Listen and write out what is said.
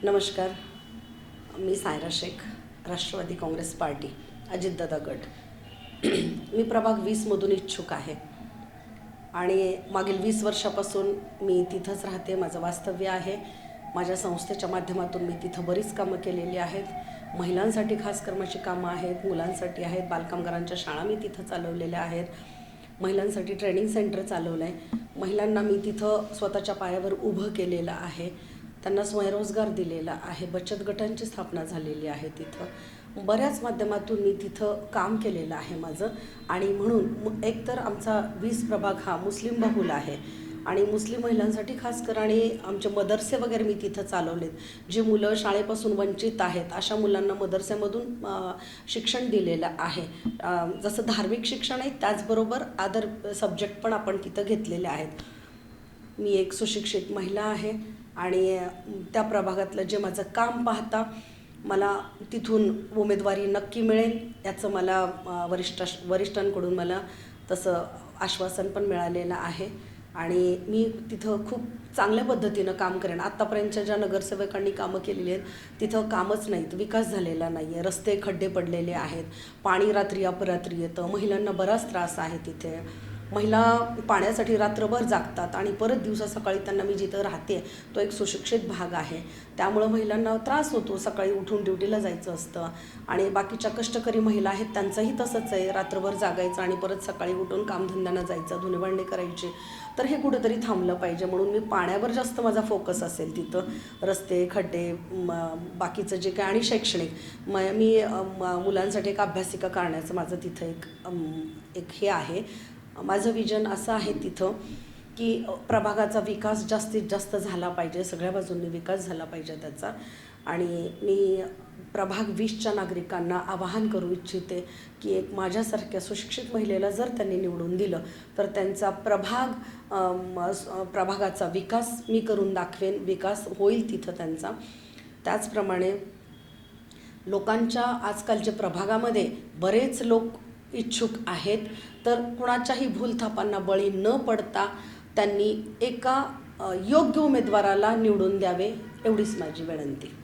नमस्कार. मी सायरा शेख, राष्ट्रवादी काँग्रेस पार्टी, अजितदादा गट. मी प्रभाग 20मधून इच्छुक आहे आणि मागील 20 वर्षापासून मी तिथंच राहते. माझं वास्तव्य आहे. माझ्या संस्थेच्या माध्यमातून मी तिथं बरीच कामं केलेली आहेत. महिलांसाठी खास कर्माची कामं आहेत, मुलांसाठी आहेत, बालकामगारांच्या शाळा मी तिथं चालवलेल्या आहेत, महिलांसाठी ट्रेनिंग सेंटर चालवलं आहे. महिलांना मी तिथं स्वतःच्या पायावर उभं केलेलं आहे, त्यांना स्वयंरोजगार दिलेला आहे, बचत गटांची स्थापना झालेली आहे. तिथं बऱ्याच माध्यमातून मी तिथं काम केलेलं आहे माझं. आणि म्हणून एकतर आमचा 20 प्रभाग हा मुस्लिम बहुल आहे आणि मुस्लिम महिलांसाठी खास कर आणि आमचे मदरसे वगैरे मी तिथं चालवलेत. जी मुलं शाळेपासून वंचित आहेत अशा मुलांना मदरसेमधून शिक्षण दिलेलं आहे. जसं धार्मिक शिक्षण आहे त्याचबरोबर अदर सब्जेक्ट पण आपण तिथं घेतलेले आहेत. मी एक सुशिक्षित महिला आहे आणि त्या प्रभागातलं जे माझं काम पाहता मला तिथून उमेदवारी नक्की मिळेल याचं मला वरिष्ठांकडून मला तसं आश्वासन पण मिळालेलं आहे आणि मी तिथं खूप चांगल्या पद्धतीनं काम करेन. आत्तापर्यंतच्या ज्या नगरसेवकांनी कामं केलेली आहेत तिथं कामच नाहीत, विकास झालेला नाही आहे, रस्ते खड्डे पडलेले आहेत, पाणी रात्री अपरात्री येतं, महिलांना बराच त्रास आहे. तिथे महिला पाण्यासाठी रात्रभर जागतात आणि परत दिवसा सकाळी त्यांना मी जिथं राहते तो एक सुशिक्षित भाग आहे, त्यामुळं महिलांना त्रास होतो. सकाळी उठून ड्युटीला जायचं असतं आणि बाकीच्या कष्टकरी महिला आहेत त्यांचंही तसंच आहे, रात्रभर जागायचं आणि परत सकाळी उठून कामधंद्यानं जायचं, धुणेभांडे करायचे. तर हे कुठेतरी थांबलं पाहिजे म्हणून मी पाण्यावर जास्त माझा फोकस असेल. तिथं रस्ते खड्डे बाकीचं जे काय आणि शैक्षणिक मी मुलांसाठी एक अभ्यासिका करण्याचं माझं तिथं एक हे आहे. माझं विजन असं आहे तिथं की प्रभागाचा विकास जास्तीत जास्त झाला पाहिजे, सगळ्या बाजूंनी विकास झाला पाहिजे त्याचा. आणि मी प्रभाग 20च्या नागरिकांना आवाहन करू इच्छिते की एक माझ्यासारख्या सुशिक्षित महिलेला जर त्यांनी निवडून दिलं तर त्यांचा प्रभागाचा विकास मी करून दाखवेन, विकास होईल तिथं त्यांचा. त्याचप्रमाणे लोकांच्या आजकालच्या प्रभागामध्ये बरेच लोक इच्छुक आहेत, तर कुणाच्याही भूलथापांना बळी न पडता त्यांनी एका योग्य उमेदवाराला निवडून द्यावे एवढीच माझी विनंती.